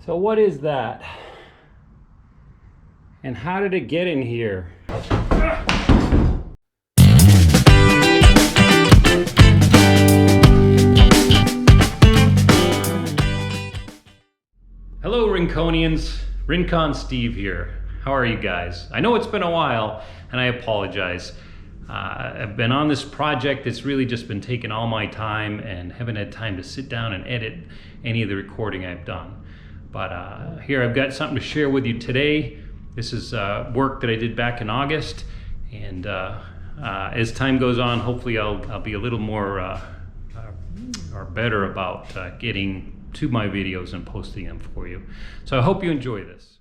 So what is that? And how did it get in here? Hello Rinconians, Rincon Steve here. How are you guys? I know it's been a while and I apologize. I've been on this project. It's really just been taking all my time and haven't had time to sit down and edit any of the recording I've done. But here I've got something to share with you today. This is work that I did back in August, and as time goes on, hopefully I'll be a little more or better about getting to my videos and posting them for you. So I hope you enjoy this.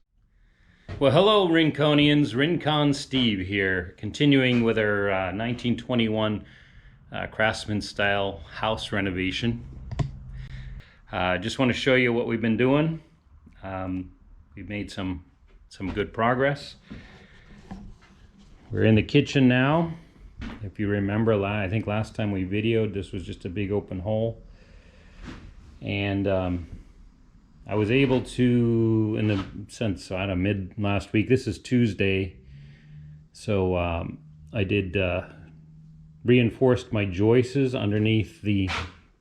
Well, hello Rinconians, Rincon Steve here, continuing with our 1921 craftsman style house renovation. Just want to show you what we've been doing. We've made some good progress. We're in the kitchen now. If you remember, I think last time we videoed, this was just a big open hole. And I was able to, in the sense, I don't know, mid last week, this is Tuesday, so I did reinforced my joists underneath the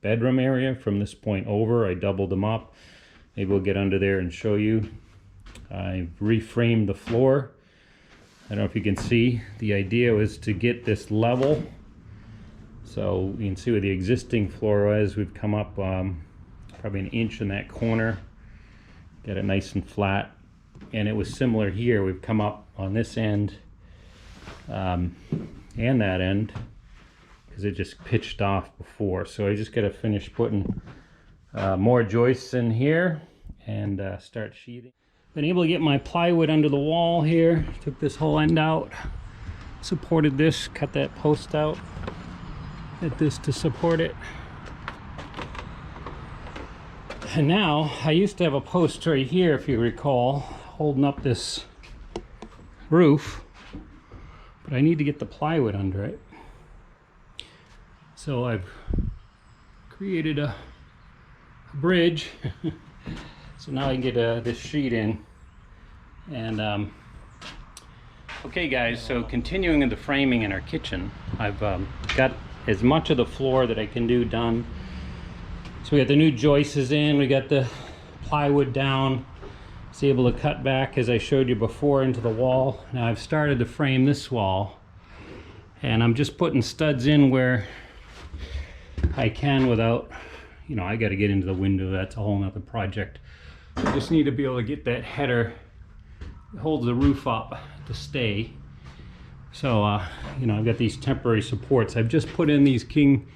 bedroom area from this point over. I doubled them up. Maybe we'll get under there and show you. I've reframed the floor. I don't know if you can see. The idea was to get this level. So you can see where the existing floor was. We've come up probably an inch in that corner. Get it nice and flat. And it was similar here. We've come up on this end and that end because it just pitched off before. So I just got to finish putting more joists in here and start sheathing. Been able to get my plywood under the wall here. Took this whole end out, supported this, cut that post out, get this to support it. And now I used to have a post right here, if you recall, holding up this roof, but I need to get the plywood under it. So I've created a bridge. So now I can get this sheet in. And okay guys, so continuing in the framing in our kitchen, I've got as much of the floor that I can do done. So we got the new joists in, we got the plywood down. I was able to cut back, as I showed you before, into the wall. Now I've started to frame this wall, and I'm just putting studs in where I can without, you know, I got to get into the window. That's a whole nother project. I just need to be able to get that header that holds the roof up to stay. So you know, I've got these temporary supports. I've just put in these king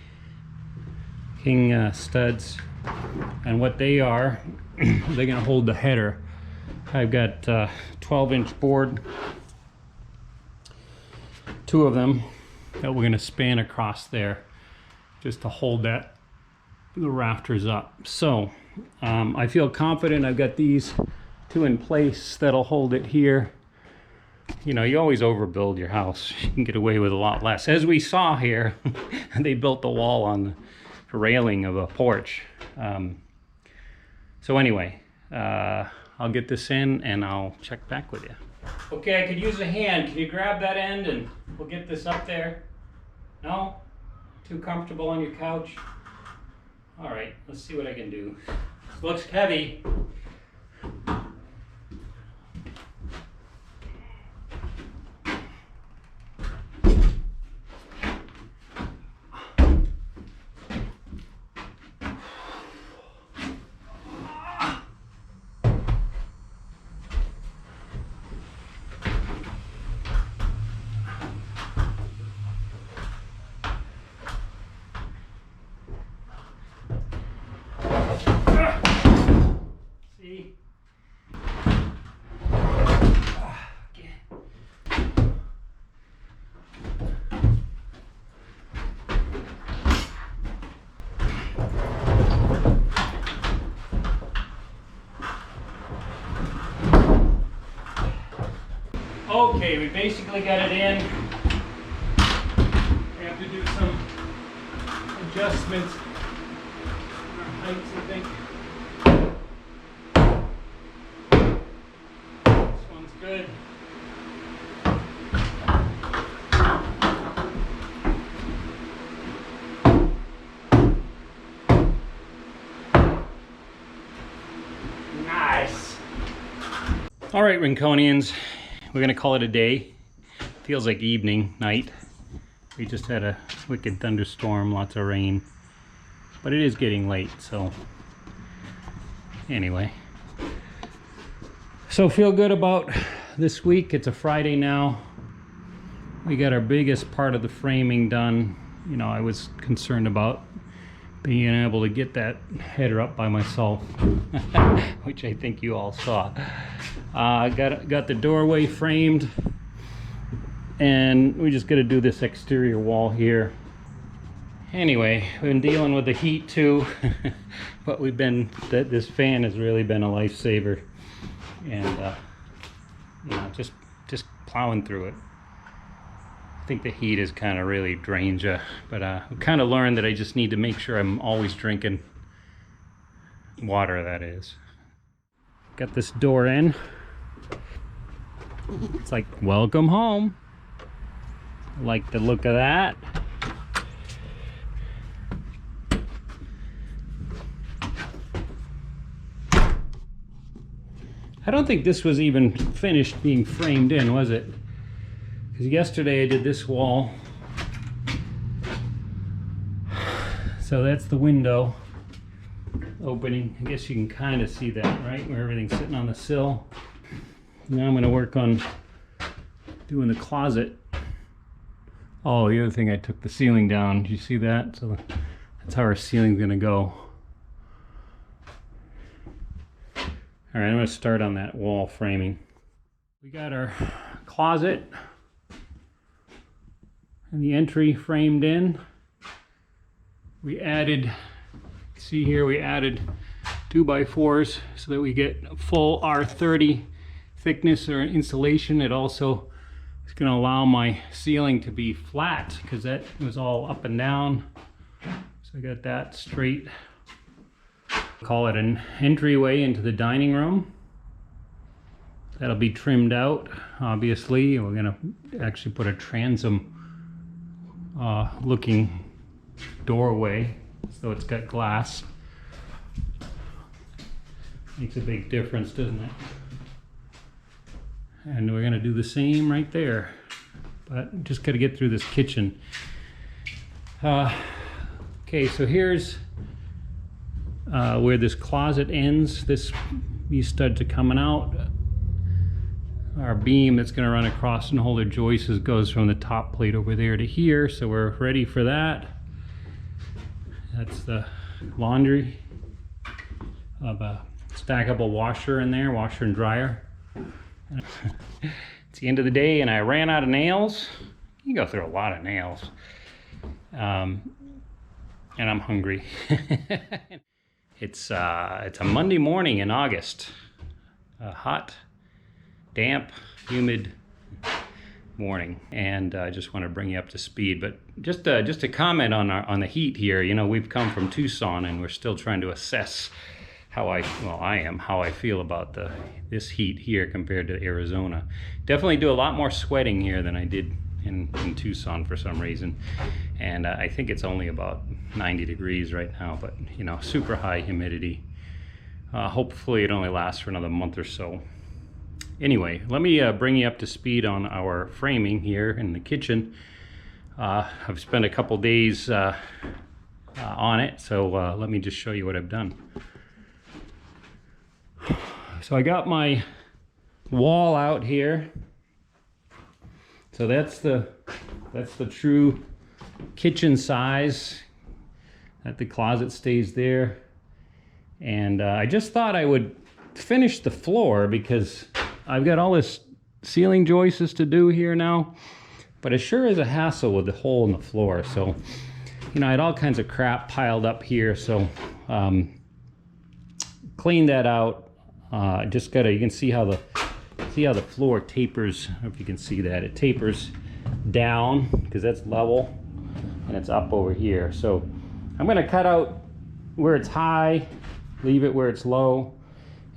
studs, and what they are, they're gonna hold the header. I've got 12-inch board, two of them that we're gonna span across there just to hold that, the rafters up. So I feel confident I've got these two in place that'll hold it here. You know, you always overbuild your house. You can get away with a lot less. As we saw here, they built the wall on the railing of a porch. So anyway, I'll get this in and I'll check back with you. Okay, I could use a hand. Can you grab that end and we'll get this up there? No? Too comfortable on your couch? All right, let's see what I can do. Looks heavy. See? Okay, we basically got it in. We have to do some adjustments on our heights, I think. good. Nice. All right, Rinconians, we're gonna call it a day. Feels like evening, night. We just had a wicked thunderstorm, lots of rain, but it is getting late, so anyway. So feel good about this week. It's a Friday now. We got our biggest part of the framing done. You know, I was concerned about being able to get that header up by myself, which I think you all saw. Got the doorway framed, and we just got to do this exterior wall here. Anyway, we've been dealing with the heat too, but this fan has really been a lifesaver, and you know, just plowing through it. I think the heat has kind of really drained you, but I've kind of learned that I just need to make sure I'm always drinking water, that is. Got this door in. It's like, welcome home. I like the look of that. I don't think this was even finished being framed in, was it? Because yesterday I did this wall. So that's the window opening. I guess you can kind of see that, right? Where everything's sitting on the sill. Now I'm going to work on doing the closet. Oh, the other thing, I took the ceiling down. Did you see that? So that's how our ceiling's going to go. All right, I'm going to start on that wall framing. We got our closet and the entry framed in. We added, see here, we added 2x4s so that we get full R30 thickness or insulation. It also is going to allow my ceiling to be flat because that was all up and down. So I got that straight. Call it an entryway into the dining room. That'll be trimmed out, obviously. We're gonna actually put a transom looking doorway, so it's got glass. Makes a big difference, doesn't it? And we're gonna do the same right there, but just gotta get through this kitchen. Okay, so here's where this closet ends. These studs are coming out. Our beam that's going to run across and hold our joists goes from the top plate over there to here, so we're ready for that. That's the laundry of a stackable washer in there, washer and dryer. It's the end of the day and I ran out of nails. You can go through a lot of nails. And I'm hungry. It's a Monday morning in August. Hot, damp, humid morning, and I just want to bring you up to speed. But just a comment on the heat here. You know, we've come from Tucson, and we're still trying to assess how I feel about this heat here compared to Arizona. Definitely do a lot more sweating here than I did in Tucson for some reason, and I think it's only about 90 degrees right now, but you know, super high humidity. Hopefully it only lasts for another month or so. Anyway, let me bring you up to speed on our framing here in the kitchen. I've spent a couple days on it, so let me just show you what I've done. So I got my wall out here. So that's the true kitchen size. That the closet stays there. And I just thought I would finish the floor because I've got all this ceiling joists to do here now. But it sure is a hassle with the hole in the floor. So, you know, I had all kinds of crap piled up here. So clean that out. Just gotta, you can see how the floor tapers. I don't know if you can see that. It tapers down because that's level and it's up over here. So I'm gonna cut out where it's high, leave it where it's low,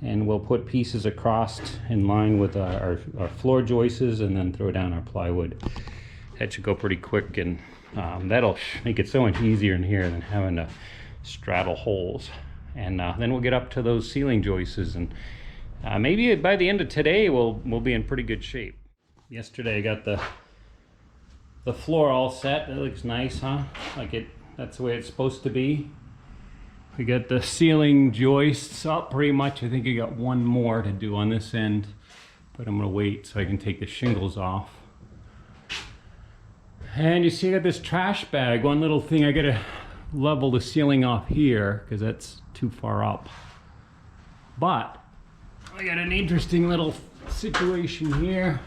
and we'll put pieces across in line with our floor joists and then throw down our plywood. That should go pretty quick, and that'll make it so much easier in here than having to straddle holes. And then we'll get up to those ceiling joists, and maybe by the end of today we'll be in pretty good shape. Yesterday I got the floor all set. It looks nice, huh? That's the way it's supposed to be. We got the ceiling joists up pretty much. I think I got one more to do on this end, but I'm gonna wait so I can take the shingles off. And you see I got this trash bag. One little thing, I gotta level the ceiling off here because that's too far up. But I got an interesting little situation here.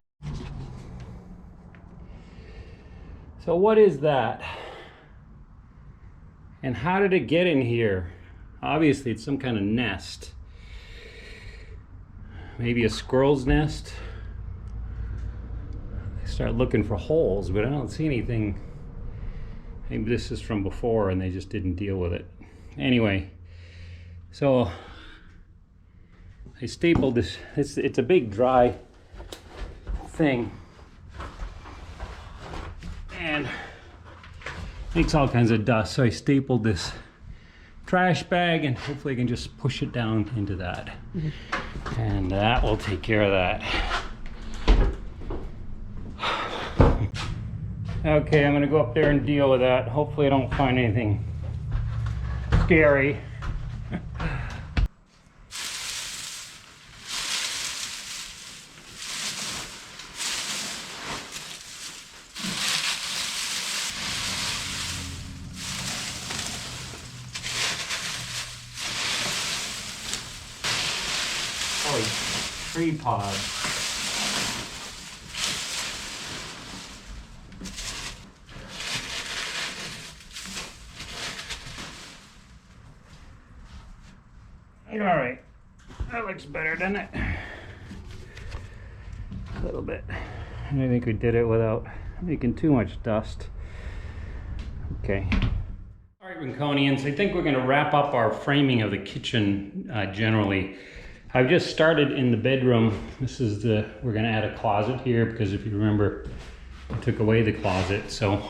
So what is that? And how did it get in here? Obviously it's some kind of nest. Maybe a squirrel's nest. I start looking for holes, but I don't see anything. Maybe this is from before and they just didn't deal with it. Anyway, so I stapled this. It's a big dry thing. And makes all kinds of dust. So I stapled this trash bag and hopefully I can just push it down into that. And that will take care of that. Okay, I'm gonna go up there and deal with that. Hopefully I don't find anything scary. Tree pod. All right, that looks better, doesn't it? A little bit. I think we did it without making too much dust. Okay. All right, Rinconians, I think we're going to wrap up our framing of the kitchen generally. I've just started in the bedroom. This is we're gonna add a closet here because if you remember, I took away the closet. So,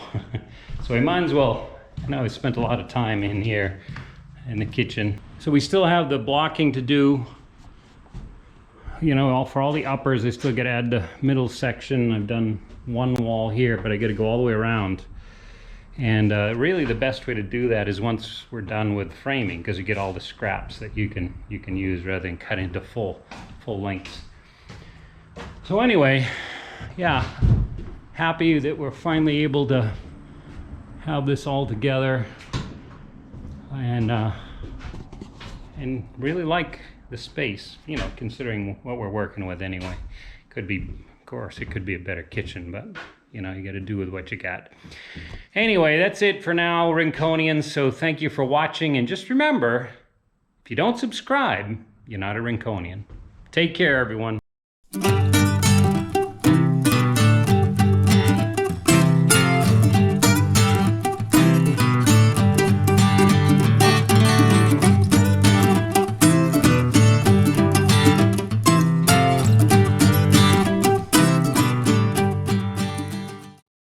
so I might as well, I know I spent a lot of time in here in the kitchen. So we still have the blocking to do. You know, for all the uppers, I still gotta add the middle section. I've done one wall here, but I gotta go all the way around. And really the best way to do that is once we're done with framing, because you get all the scraps that you can use rather than cut into full lengths. So anyway, yeah, happy that we're finally able to have this all together, and really like the space, you know, considering what we're working with anyway. Could be, of course, it could be a better kitchen, but you know, you got to do with what you got. Anyway, that's it for now, Rinconians. So thank you for watching. And just remember, if you don't subscribe, you're not a Rinconian. Take care, everyone.